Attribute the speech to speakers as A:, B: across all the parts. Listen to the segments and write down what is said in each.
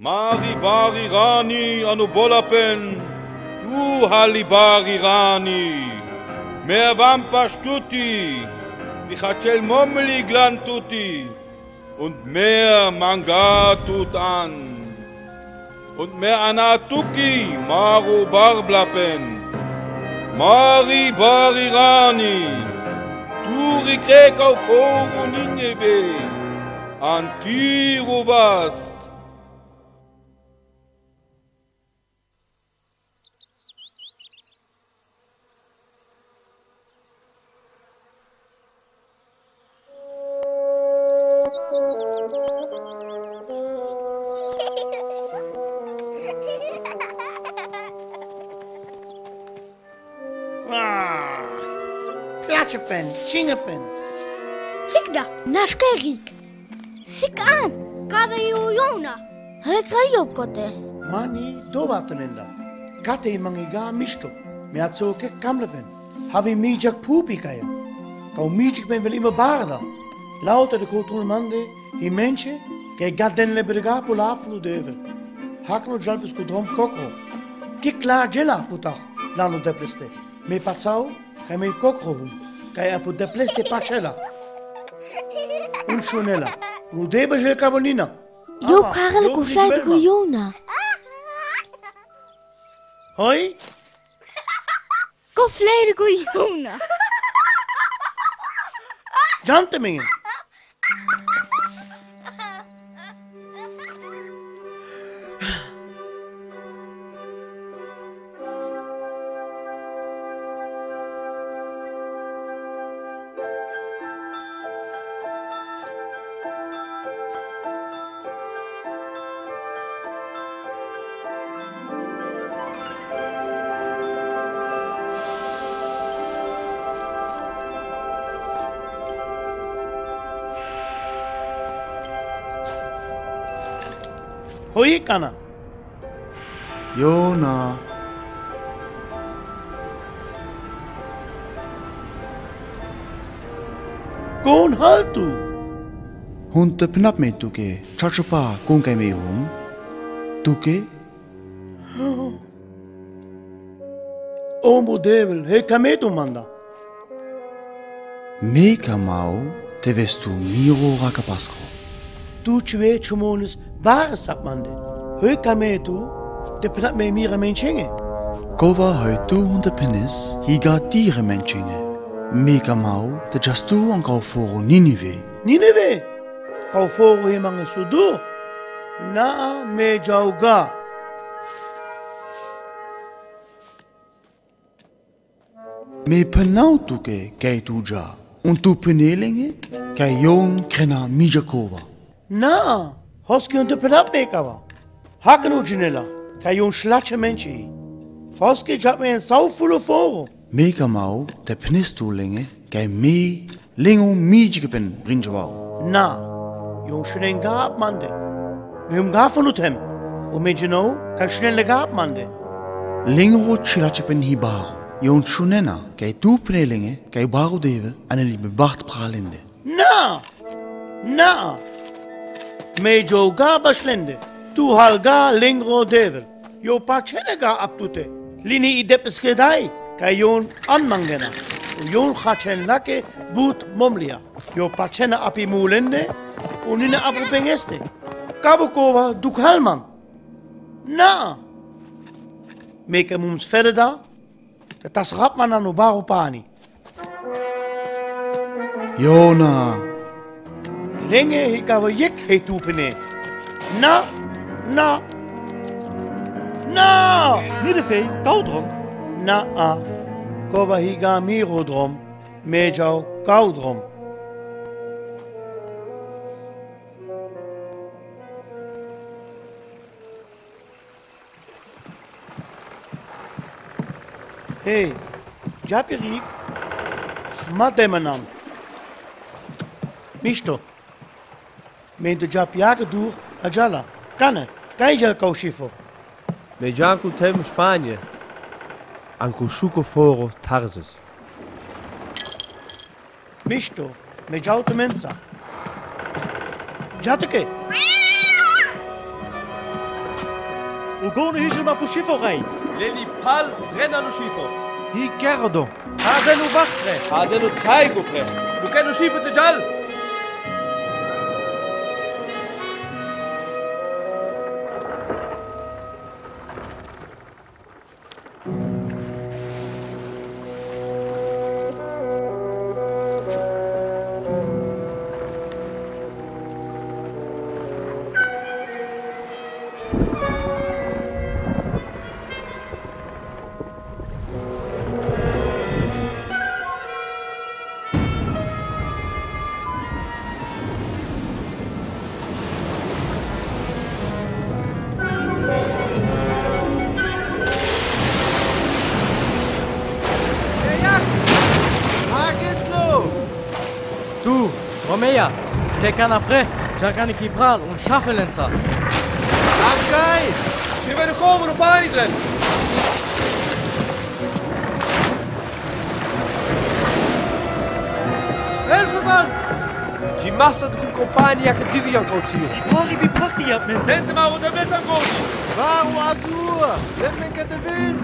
A: Mari bari rani anu bolapen, du hali bari rani. Mehr Wampa stuti, Michachel Momeli glan tuti, und mehr Manga tut an. Und mehr Anatuki, Maru barblapen, Mari bari rani, Turi krek auf Foru Ninebe, Antiru vast.
B: Klatschepen, Chingepen.
C: Sikda, Nashkerik. Sikan, Kavayuyona. Hekrayokote.
B: Mani, dovatanenda. Kate mangiga misto. Meatsoke kamlepen. Havi mijak pupi kaya. Kau mijik ben wel immer barda. Lauter de kotrulmande, hi menche, ke gaden lebrega pulaflu dever. Hakno jalpes kudrom kokro. Kikla jela putach, lano depleste. Me patsau, kai me kokro hun. Kai apu depleste pachela. Unshonela. Rudeba jel kabonina.
C: Jo Karel kufleit Guyona.
B: Hoi?
C: Kufleit Guyona.
B: Jantemingen. Hoi kana.
D: Jona.
B: Kon halt du.
D: Hun te pnap me tuke. Chachopa kon kai me hum. Tuke.
B: Omo devel, he kametu manda.
D: Me kamau te vestu miro rakapasko.
B: Tu chwe chumonis bare sapmande. He kametu, te pnap me mira menchinge.
D: Kova hoi tu hun te penis higa tire menchinge. Me kamau te jastu an kau foro Ninive.
B: Nineve. Kau foro he mange sudu. Na me jauga.
D: Me penau tuke kai tuja. Un tu penelinge kai jon krena mijakova.
B: Na, hoski un te pnap me kava. Hakenu jinela, kayon schlache menchi. Foski jat me en sau fulo foro.
D: Me kamau te penistulinge kai me lingo mijikepen brinjawau.
B: Na, yon schnell gab mande. Wir gab von utem. Und wenn genau, kann schnell gab mande.
D: Lingo chilachepen hibaru. Jon shunena kai tu penelinge kai baru devel aneli be bacht pralinde.
B: Na, na. Me jo gaba schlende. Tu halga lingro devel. Jo pachenega aptute. Lini idepes kedai. Kai yon anmangena. Yon gachen lake boot momlia. Jo pachena api mulende. Unine apu pengeste. Kabukova duk halman. Na. Meke mums verder da. Dat tas rapman aan ubaro pani.
D: Jona.
B: Lenge hikawa yek he tupene. Na, na, na.
E: Middenvee, koudrom.
B: Na a. Kova higa mirodrom. Mejau kaudrom. Hey, Japirik, Mademanam. Misto. Men de Japiaga door Ajala. Kanne, Kaija Kaushifo.
E: Me janku tem Spanje. Anku shuko foro Tarsus.
B: Misto, me Jauta Mensa. Jatake.
F: Ugono hizo na pushiforei.
E: Leli pal rena no shifo.
G: Hi kerdo.
E: Hadenu bakre. Hadenu tsaigo pre. Bukeno shifo te jal.
H: Du, Romeja, steck an apre, Giacani Kipral und Schaffelenzer.
G: Okay.
E: Wie wir kommen op Pani drin. Helfen man! Die master de compagnia che devi ancora zien.
F: Pari bi prachtig op men.
E: Hente maar wat er mis aan komt.
G: Waarom azur? Lemmenke de win.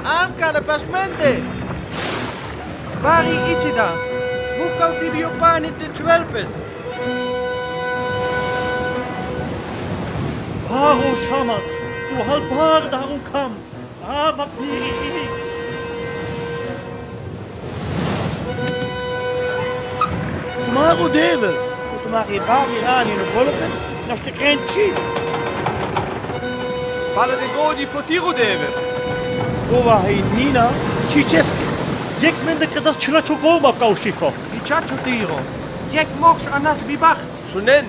G: Amka de pasmente.
H: Vari Isida, hoe kan die biopani de twelpes?
F: Paro Shamas. Du halbar darum kam. Wat piri.
B: Tomorrow David. Tomorrow Bari Rani no Bolpen. Na ste krenchi.
E: Vallen de godi flotiro deve.
B: Ova hij Nina Chicheski.
F: Jek minder kadas chulacho goma kaushifo.
H: Die chacho tiro. Jek moks anas bibach.
E: Schonen.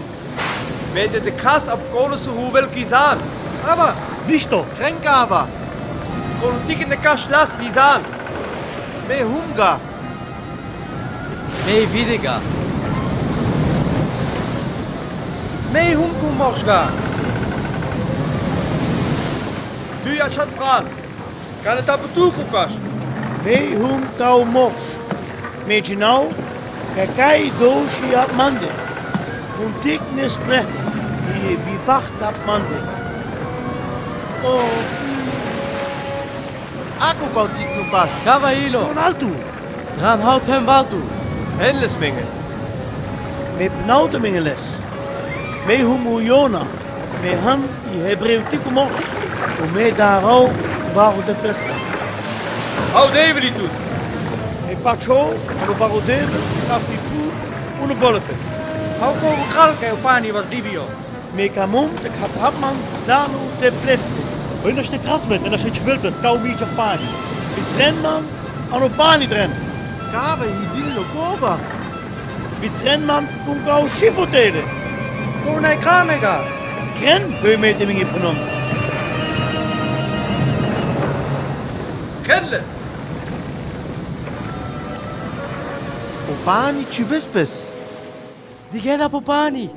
E: Wende de kas op konusse huvel kizan.
F: Aber
G: Nisto. Krenkava.
E: Politik in de kas las kizan.
G: Me humga.
H: Nee, Widiga. Nee, humku moksga.
E: Du ja chat pran. Kan het op toe kokas.
B: Me hum kau mos. Me nou. Kakai doshi ap mande. Untik nespre. Die bibacht ap mande. Oh.
G: Aku kau dik no pas.
H: Gava hilo.
B: Ronaldo.
H: Ram hout hem baltu.
E: Henles mingen.
B: Me pnauta mingeles. Me humujona. Me han die Hebreeuwtiku mos. O me daaral waarom de peste.
E: Hou David die toe.
B: Me pacho, ano barodere, kafifu, uno bollepen.
H: Hou komen kralke op pani was dibio.
B: Me kamum de katrapman, dano de pleste.
F: Wenn er steht krass mit, wenn er steht schwilpes, kau mi Japani.
B: Mit renman, ano bani dren.
G: Kave hi dillo kova.
B: Mit renman, kun kau schifotele.
H: Konai kramega.
B: Gren, heu met hem in genom.
E: Henles.
G: Opani chivespes.
H: Die gena popani.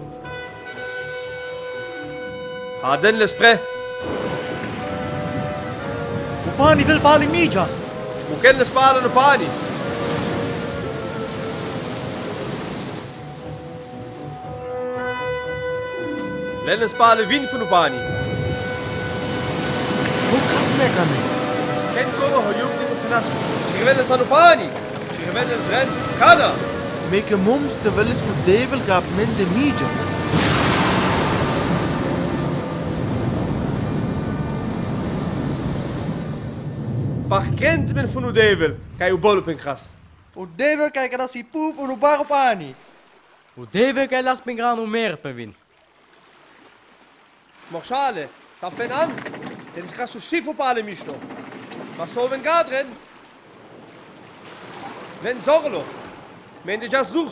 E: Haden les pre.
F: Upani wil pali mija.
E: Hoe ken les palen op Pani? Lelles palen wien van op Pani.
G: Hoe krass mekane.
E: Ken komen hojuk die op nas. Schigwellen san op Pani. Schigwellen dren. Kana.
G: Meke mums de wel eens goed devel gab men de mija.
E: Pach kent men van Udevel. Kijk hoe bol op een gras.
H: O deve kijken als hij poep en bar op ani. O deve kijk las pingraan o meer pevin.
E: Mochale. Dat pen aan. Dit is gras zo schief op alle misto. Maar zo wen gadren. Wen zorgelo. Men de jas doeg.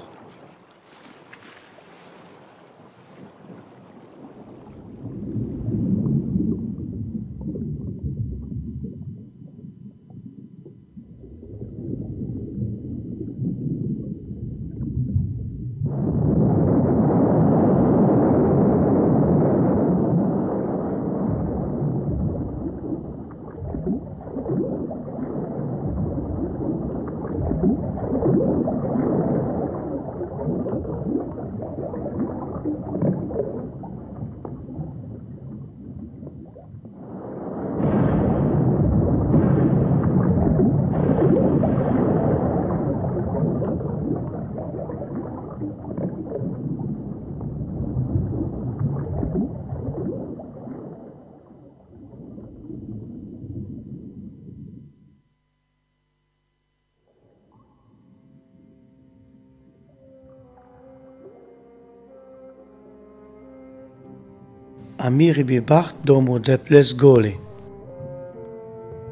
B: Amiri bibacht domo de ples goli.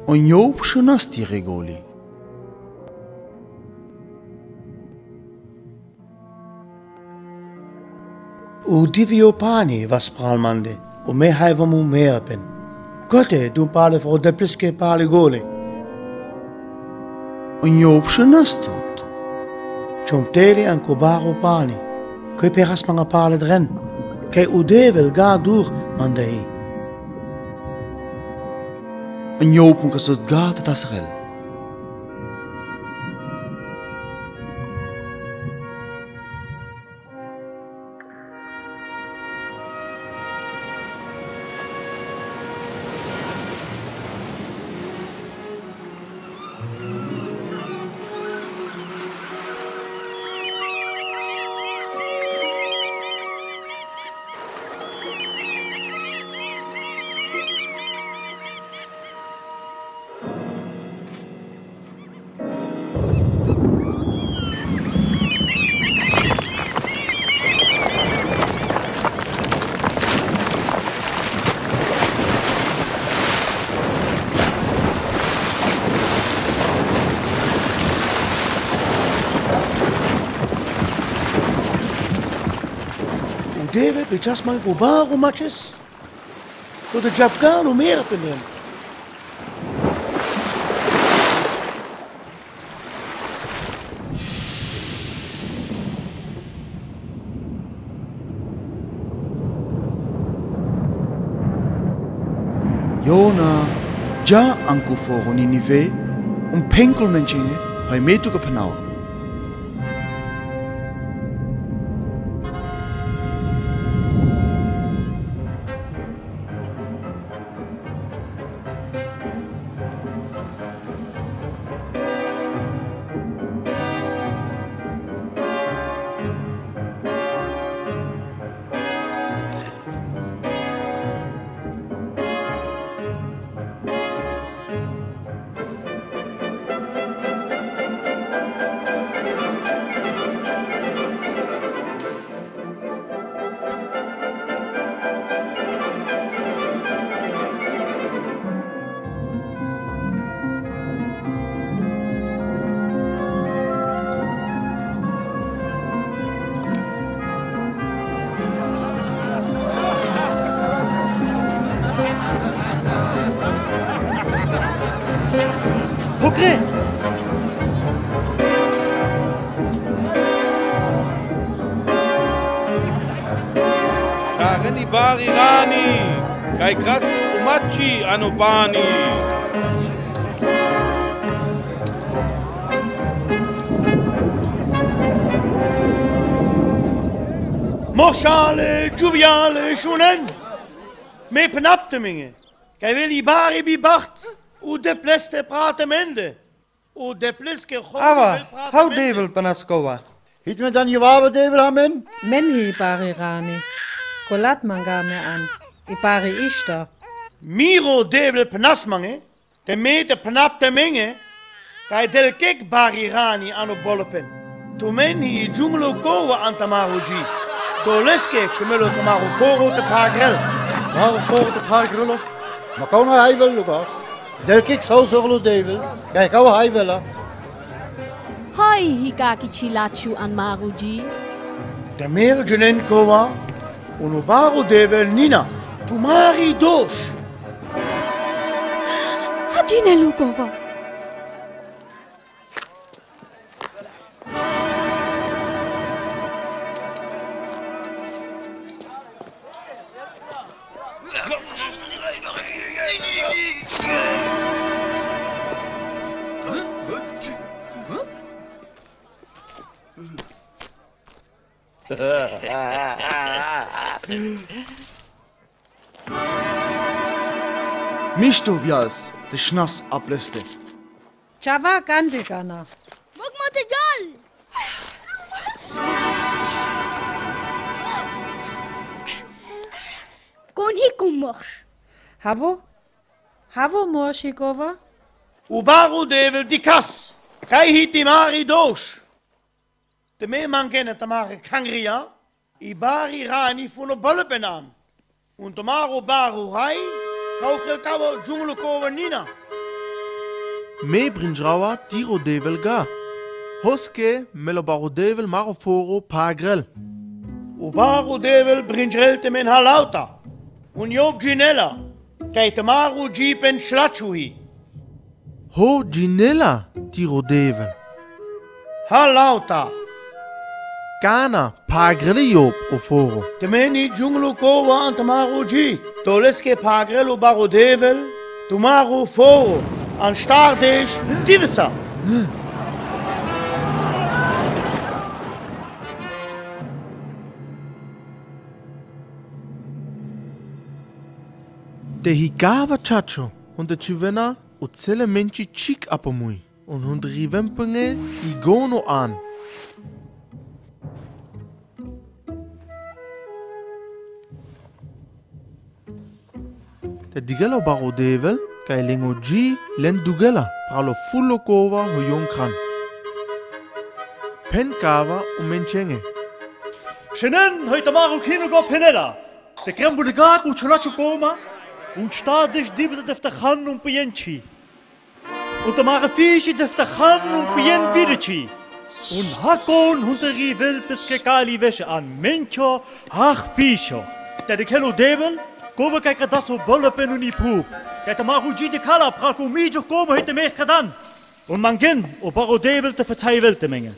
D: On Joop shunasti regoli.
B: U divio pani was pralmande. U me haivamu meerpen. Gote doen pale voor de pliske pale goli.
D: On Joop shunastut.
B: Chomteli an kobaro pani. Kui peras mga pale dren. Kei u devel ga dur mandei.
D: On Joop kasut gaat tasrel.
B: David, we just mal kobaro matches. Voor de Japkano meerpen in.
D: Jona, ja anku foro ni nive, penkel menchinge, hai metu ka panau.
B: Fokre!
A: Shagani bari rani, kai kras umachi anupani.
B: Morsale, joviale, shunen. Me penapte minge. Kai wil i bari bibacht. U de pleste praten mende. U de pleske
H: Ava, hou devel panaskova.
F: Hiet me dan je wawe devel amen?
I: Men hi pari rani. Kolat manga me an. I pari ishta.
B: Miro devel penasmange. De mete penapte minge. Kai del kek bari rani anu bollepen. Tu men hi junglo kowa antamaruji. Do leske kemelo tamaru foro te pagrel.
F: Waarom voor het haar grullen? Maar kan hij wel, Lucas? Del kik zo zorgen devel. Kijk, hou hij wel.
J: Hoi, hikaki chilachu an maruji.
B: De meer jenen kowa. Unubaru devel nina. Tumari dosh.
J: Hajine lukova.
D: Mishto vias, de schnas ableste.
I: Chava kandigana.
C: Mok material. Kon hikumors.
I: Havo morshikova?
B: Ubaru devel dikas. Kai hit die mari doos. De me man kennen te maken kangria. Ibari rani voor een bollepen aan. Und tomaro baru hai, kaukel kawa junglo kowa nina.
G: Me brinjrawa tiro devel ga. Hoske melo baro devel maro foro pagrel.
B: O baru devel brinjrelte men halauta. Un job ginella, kai tomaro jeepen schlachuhi.
G: Ho ginella tiro devel.
B: Halauta.
G: Kana pagreli job o foro.
B: Temeni junglo kowa an tomaro ji. Toleske pagrelo baru devel, tomaro foro. An stardesh divisa.
G: De higava chacho, und de chivena o cele menchi chik apomui. Und hund rivempenge igono an. De digelo baro devel, kai lingo G len dugela, pralo fullo kova ho yonkran. Pen kava o menchenge.
K: Shenen heute Maru Kino go Penella. De krembu de gak u chulachu koma. Und stadisch dibs de ftakhan un pienchi. Und de mare fishi de ftakhan un pien vidichi. Und hakon hunter rivel bis kekali wäsche an mencho hach fischo. De kelo debel Kobe kijken dat zo bollen pen niet proep. Kijk de maruji de kala prako mijo komen heeft de meer gedaan. En man gen op baro debel te verteilen te mengen.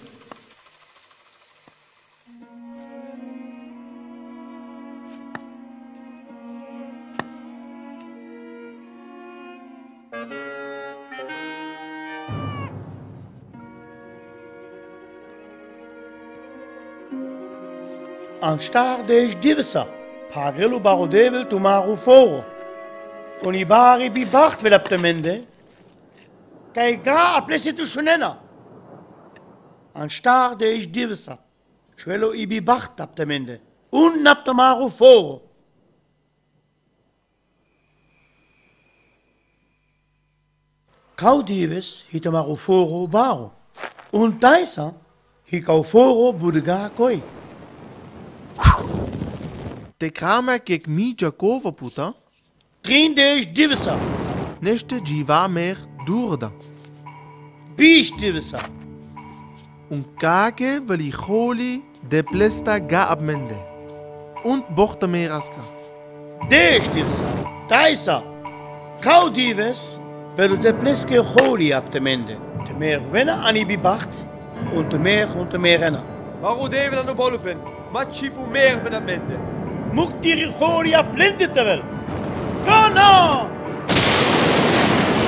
B: An stardesh divisa. Pagrelo baro devel tomaro foro. On i bari bi bacht vel op de mende. Kai ga aplesi tu shunena. An stardesh divisa. Schwelo i bi bacht op de mende. Un nap tomaro foro. Kau divis hi tomaro foro baro. Un taisa hi kau foro budega koi.
G: De kramer kek mi Jakova puta.
B: Trindesh divisa.
G: Neste jiva mer durda.
B: Bish divisa.
G: Un kake veli kholi de plesta ga abmende. Und bochte meraska.
B: Desh divisa. Taisa. Kau divis velu de pleske kholi ab de mende. Te meer wenna ani bi bacht. Und te meer renna.
E: Waarom deden we dan op Olupen? Machipu meer met dat mende.
B: Mocht die Goria blinde te wel. Kana!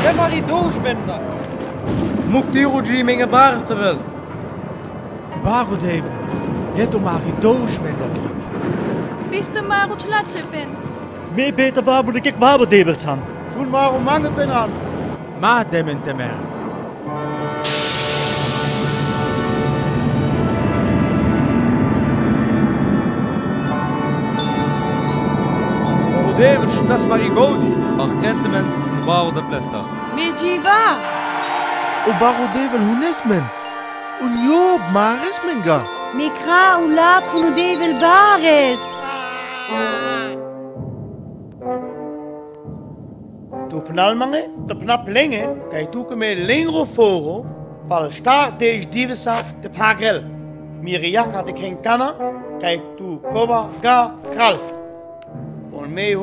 H: Ja, maar die doosbender. Mocht die Rogi minge baris te wel.
K: Baro devel. Je to maar die doosbender.
J: Bist du maar op slatje ben?
K: Me beter waar moet ik waar debels aan.
F: Schon maar mange ben aan.
K: Ma demen te mer.
E: Devers, nas marigodi. Ach, kent men de bouw de plesta.
J: Mejiva.
G: O baro devel hunesmen. Un job maris menga.
J: Mikra ulap van devel bares.
B: Tu pnalmange, te pnaplenge, kai tu me lingro foro, pal star desh divisa de pagrel. Miriak had ik geen kanna, kai tu koba ga kral. Und me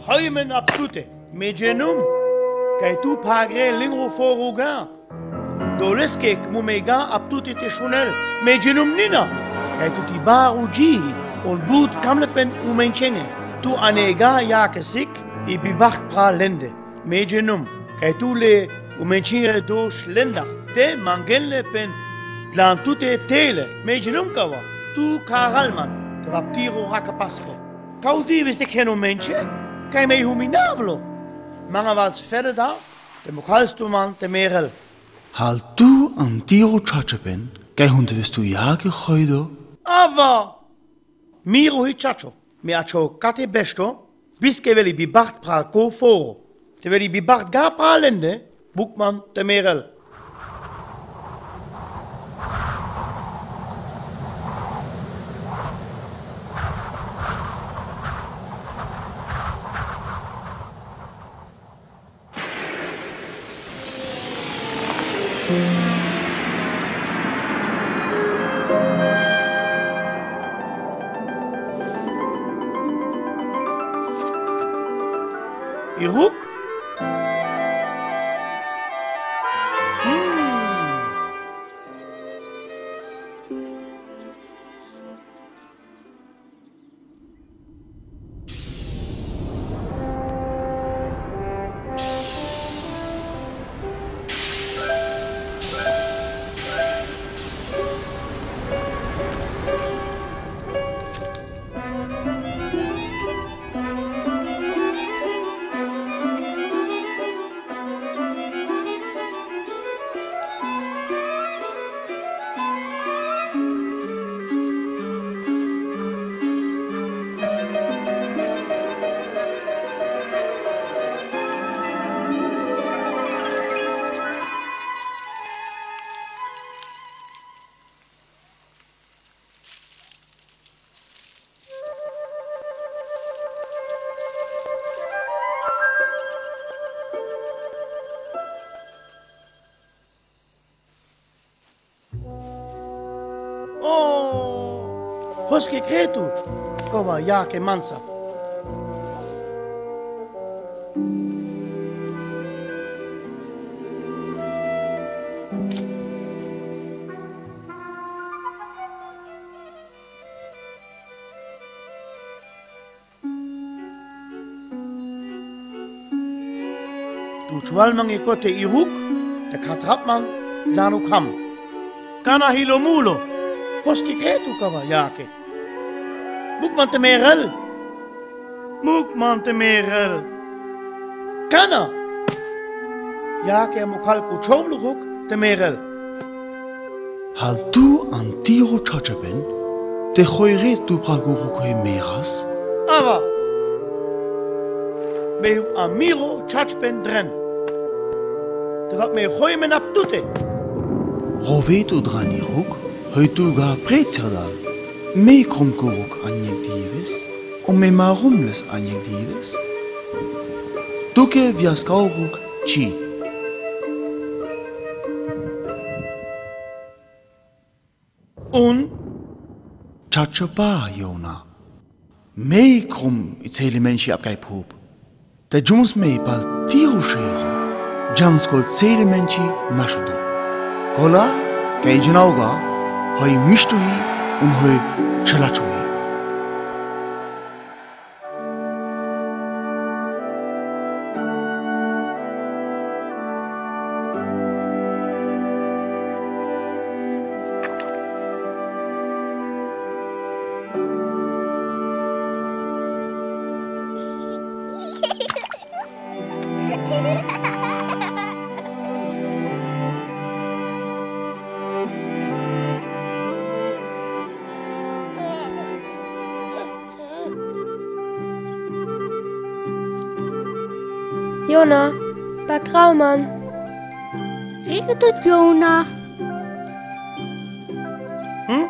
B: Geumen ab tute, me genum, kai tu pagre lingro foro ga. Doleskek mu me ga ab tute te shonel, me genum nina, kai tu ti baru ji, und boot kamlepen u menchenge. Tu anega jake sik, i bibacht pra lende, me genum, kai tu le u menchire do shlenda, te mangenle pen, plan tute tele, me genum kawa, tu karalman, traptiro rakapasko. Kaudi wist ik geen momentje, kan je mee hoe mijn navelo. Maar wat verder daar, de mokalstu man te merel.
D: Haal tu an tiro chachapen, kai hunde wist tu jage goido.
B: Ava! Miro hi chacho, me acho kate besto, biske veli bibacht pral ko foro. Te veli bibacht ga pralende, boekman te merel. Iruk? Hoske kretu, kova jake mansa. Du chwalmang ikote Iruk, de katrapman, lanu kam. Kana hilomulo, hoske kretu kova jake. Boekman te merel. Boekman te merel. Kana. Jake mokalku chomluruk te merel.
D: Hal tu an tiro chachaben, te choire tu praguruk he meras.
B: Ava. Meu amiro chachpen dren. Te wat me gooi men ap tute.
D: Rovetu draniruk, tu ga preetserdal. Me kromkuruk anjek dives, me marumles anjek dives. Tuke viaskauruk chi.
B: Un?
D: Chachapa, Jona. Me krum itzele menshi abgeiphob. De jums me bal tiro shera. Jans kol zele menshi nashuda. Kola, geijenauga, hoi mishtuhi un hoi chalachui.
C: Jona, bij Krauwman. Riekert het, Jona?
B: Hm?